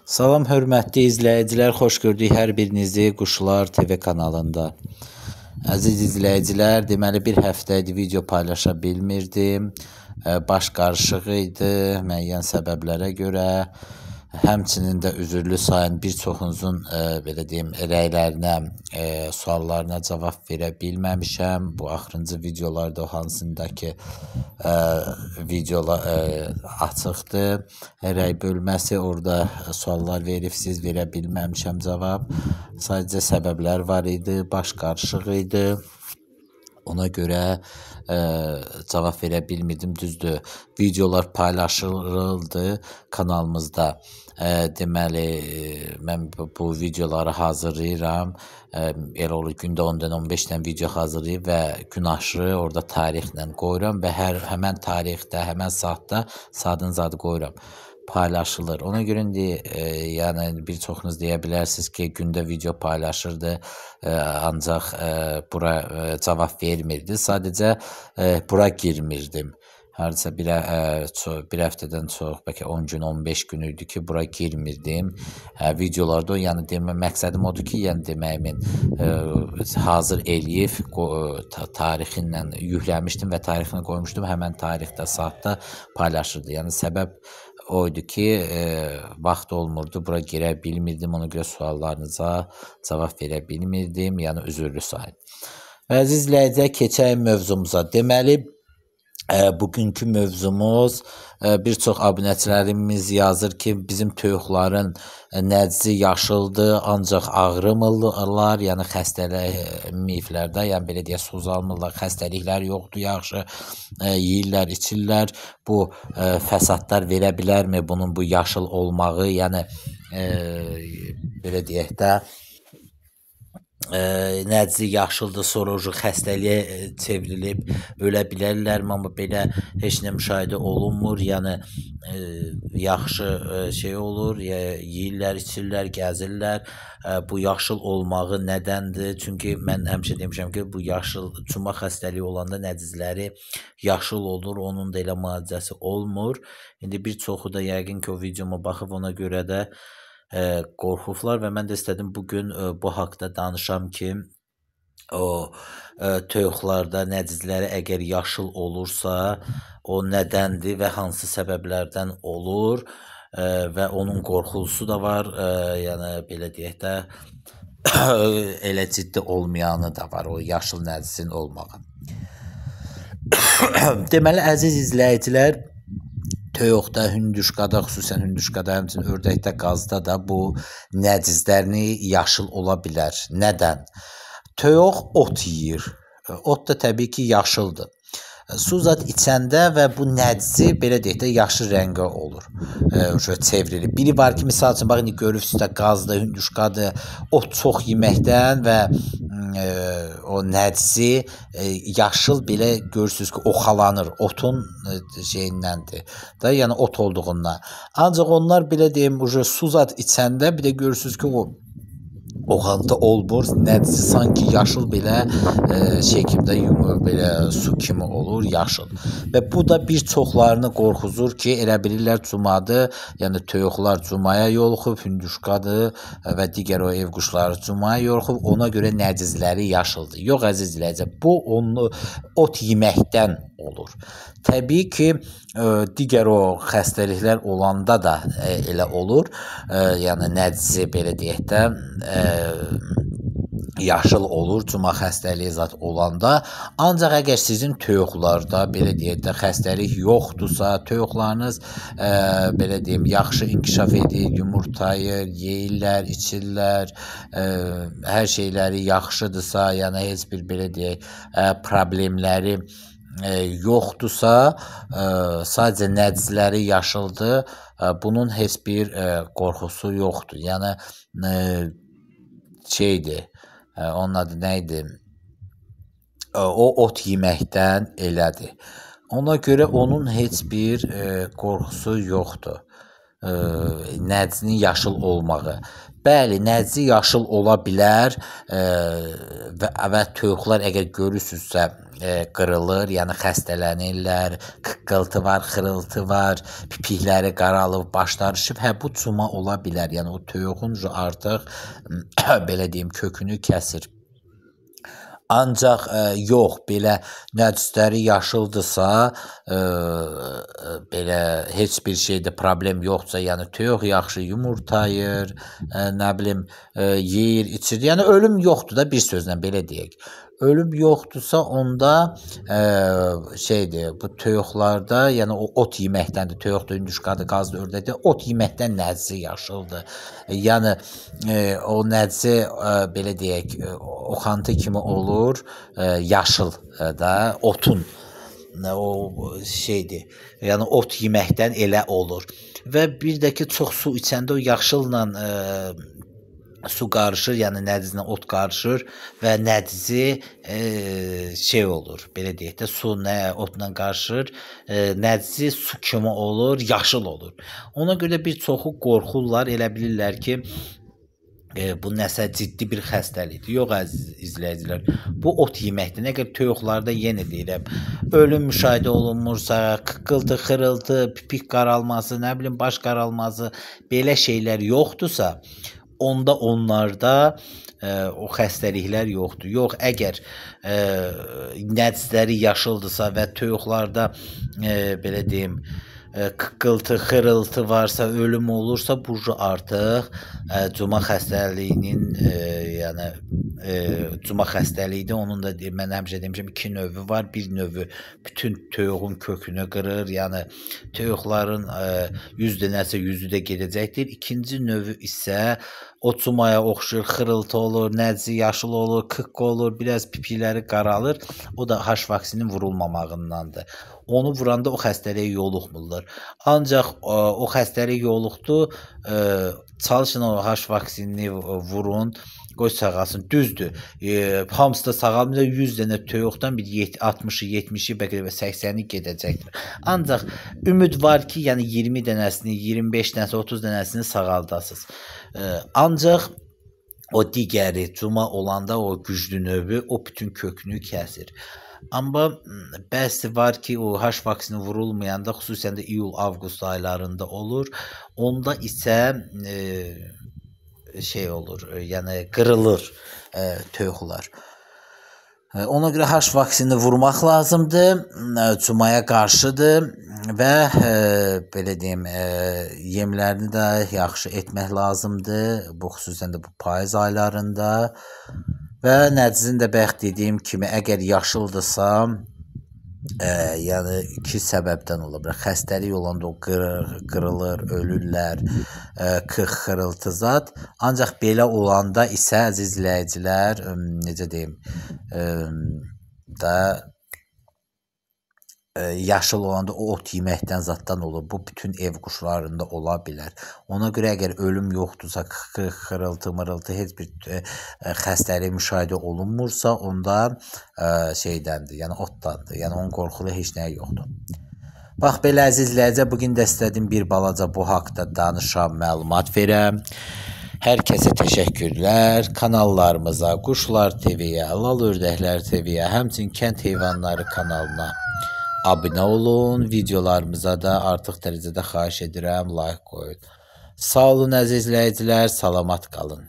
Salam hörmətli izləyicilər, xoş gördük hər birinizi Quşlar TV kanalında. Əziz izləyicilər, deməli bir həftədir video paylaşa bilmirdim. Baş qarışıq idi müəyyən səbəblərə görə. Həmçinin də üzürlü sayın bir çoxunuzun belə deyim rəylərinə, suallarına cavab verə bilməmişəm. Bu axırıncı videolarda hansındakı videolar açıqdır. Rəy bölməsi orada suallar veribsiz, verə bilməmişəm cavab. Sadəcə səbəblər var idi, baş qarışıq idi. Ona görə cavab verə bilmirdim, düzdür. Videolar paylaşıldı kanalımızda. Deməli, mən bu videoları hazırlayıram. Elə olur, gündə 10-dan 15 dənə video hazırlayıb və gün aşırı orada tarixlə qoyuram və həmən tarixdə, həmən saatda saatın zadı qoyuram. Paylaşılır. Ona görə indi yəni bir çoxunuz deyə bilərsiniz ki, gündə video paylaşırdı, ancaq bura cavab vermirdi. Sadəcə bura girmirdim. Hardasa bir həftədən çox, bəlkə 10 gün, 15 gün idi ki, bura girmirdim. Videolarda, yəni demə məqsədim odur ki, yəni deməyimin hazır eləyib tarixinlə yükləmişdim və tarixini qoymuşdum. Həmən tarixdə, saatda paylaşırdı. Yəni səbəb o idi ki, vaxt olmurdu, bura girə bilmirdim. Ona görə suallarınıza cavab verə bilmirdim. Yəni üzürlü sayın. Əziz izləyicilər, keçək mövzumuza. Deməli, bugünkü mövzumuz bir çox abunəçilərimiz yazır ki, bizim toyuqların nəbzi yaşıldır, ancaq ağrımırlar, yəni xəstəlik meyflərdə, yəni belə deyə suzalmırlar, xəstəliklər yoxdur, yaxşı yeyirlər, içirlər. Bu fəsadlar verə bilərmi bunun bu yaşıl olmağı, yəni belə deyək də nəbzi yaşıldır, sonra xəstəliyə çevrilib ölə bilərlərmi, amma belə heç nə müşahidə olunmur. Yəni yaxşı şey olur, yeyirlər, içirlər, gəzirlər. Bu yaşıl olmağı nədəndir? Çünki mən həmişə demişəm ki, bu yaşıl cuma xəstəliyi olanda nədizləri yaşıl olur, onun da elə müalicəsi olmur. İndi bir çoxu da yəqin ki, o videoma baxıb ona görə də qorxublar və mən də istədim bugün bu haqda danışam ki, o toyuqlarda nədizləri əgər yaşıl olursa, o nədəndir və hansı səbəblərdən olur və onun qorxulusu da var, yəni belə deyək də elə ciddi olmayanı da var, o yaşıl nədizin olmağı. Deməli, əziz izləyicilər, toyuqda, hündüşqada, xüsusən hündüşqada, həmçinin ördəkdə, qazda da bu nədizlərini yaşıl ola bilər. Nədən? Toyuq ot yeyir. Ot da təbii ki, yaşıldır. Su zad içəndə və bu nədizi belə deyək də yaşıl rəngə olur. Çevrilir. Biri var ki, misal üçün, bax, indi görürsünüz də qazda, hündüşqadır, ot çox yeməkdən və o nədizi yaşıl belə görürsünüz ki, oxalanır. Otun şeyindəndir. Da, yəni ot olduğundan. Ancaq onlar belə deyim, su zad içəndə bir də görürsünüz ki, oxaltı olmur, nədizi sanki yaşıl belə şəkildə belə su kimi olur, yaşıl. Və bu da bir çoxlarını qorxuzur ki, elə bilirlər cumadır, yəni toyuqlar cumaya yoluxub, hündüşqadır və digər o ev quşları cumaya yoluxub, ona görə nədizləri yaşıldır. Yox, əziz izləyicilər, bu ot yeməkdən olur. Təbii ki, digər o xəstəliklər olanda da elə olur, yəni nədizi belə deyək də yaşıl olur, cuma xəstəliyi zat olanda, ancaq əgər sizin toyuqlarda belə deyək də xəstəlik yoxdursa, toyuqlarınız belə deyim, yaxşı inkişaf edir, yumurtayır, yeyirlər, içirlər, hər şeyləri yaxşıdırsa, yəni heç bir belə deyək problemləri yoxdursa, sadəcə nədizləri yaşıldır, bunun heç bir qorxusu yoxdur. Yəni şeydir, onun adı nə idi? O ot yeməkdən elədir. Ona görə onun heç bir qorxusu yoxdur. nəcinin yaşıl olmağı. Bəli, nəci yaşıl ola bilər və toyuqlar əgər görürsünüzsə qırılır, yəni xəstələnirlər, qıqqıltı var, xırıltı var, pipikləri qaralıb, başları şişib. Hə, bu cuma ola bilər. Yəni o toyuğun artıq belə deyim kökünü kəsir. Ancaq yox, belə nəcisləri yaşıldırsa, belə heç bir şeydə problem yoxdursa, yəni toyuq yaxşı yumurtayır, nə bilim, yeyir, içir. Yəni ölüm yoxdur da bir sözlə belə deyək. Ölüm yoxdursa onda şeydir, bu toyuqlarda, yəni o ot yeməkdəndir. Toyuqdur, hündüşkadır, qazdır, ördəkdir. Ot yeməkdən nəcisi yaşıldır. Yəni o nəcisi belə deyək, oxantı kimi olur, yaşıl da otun o şeydir. Yəni ot yeməkdən elə olur. Və bir də ki, çox su içəndə o yaşılla su qarışır, yəni nədizlə ot qarışır və nədizi şey olur, belə deyək də, su nə otla qarışır, nədizi su kimi olur, yaşıl olur. Ona görə bir çoxu qorxurlar, elə bilirlər ki, bu nəsə ciddi bir xəstəlikdir. Yox, əziz izləyicilər, bu ot yeməkdir. Əgər toyuqlarda yenə deyirəm, ölüm müşahidə olunmursa, qıqqıltı, xırıltı, pipik qaralması, nə bilim, baş qaralması, belə şeylər yoxdursa, onda onlarda o xəstəliklər yoxdur. Yox, əgər nəcisləri yaşıldırsa və toyuqlarda belə deyim, qıqqıltı, xırıltı varsa, ölüm olursa, bu artıq cuma xəstəliyinin, yəni cuma xəstəliyidir. Onun da mən həmişə demişəm, 2 növü var. Bir növü bütün toyuğun kökünü qırır, yəni toyuqların 100 dənəsə 100-ü də gedəcəkdir. İkinci növü isə o cumaya oxşur, xırıltı olur, nəcizi yaşıl olur, qıqqı olur, biraz pipikləri qaralır. O da H vaksinin vurulmamağındandır. Onu vuranda o xəstəliyə yoluxmurlar. Ancaq o xəstəlik yoluxdu, çalışın o H vaksinini vurun, qoy sağalsın. Düzdür, hamısı da sağalmıyor. 100 dənə toyuqdan bir 60-ı, 70-i, bəlkə də 80-i gedəcəkdir. Ancaq ümid var ki, yəni 20 dənəsini, 25 dənəsi, 30 dənəsini sağaldasınız. Ancaq o digəri cuma olanda o güclü növü o bütün kökünü kəsir. Amma bəzi var ki, o H vaksini vurulmayanda, xüsusən də iyul-avqust aylarında olur. Onda isə şey olur, yəni qırılır toyuqlar. Ona görə H vaksini vurmaq lazımdır, cumaya qarşıdır və belə deyim, yemlərini də yaxşı etmək lazımdır, bu xüsusən də bu payız aylarında və nəcizin də bayaq dediyim kimi, əgər yaşıldırsa, yəni 2 səbəbdən ola bilər. Xəstəlik olanda o qırılır, ölürlər, xırıltı zat. Ancaq belə olanda isə əziz izləyicilər, necə deyim, yaşıl olanda o ot yeməkdən zatdan olur. Bu bütün ev quşlarında ola bilər. Ona görə əgər ölüm yoxdursa, xırıltı, mırıltı, heç bir xəstəlik müşahidə olunmursa, onda şeydəndir, yəni otdandır. Yəni onun qorxulu heç nəyə yoxdur. Bax, belə əziz izləyicilər, bugün də istədim bir balaca bu haqda danışam, məlumat verəm. Hər kəsə təşəkkürlər. Kanallarımıza, Quşlar TV-yə, Lal Ördəklər TV-yə, həmçinin Kənd Heyvanları kanalına abunə olun. Videolarımıza da artıq dərəcədə xahiş edirəm, like qoyun. Sağ olun əziz izləyicilər, salamat qalın.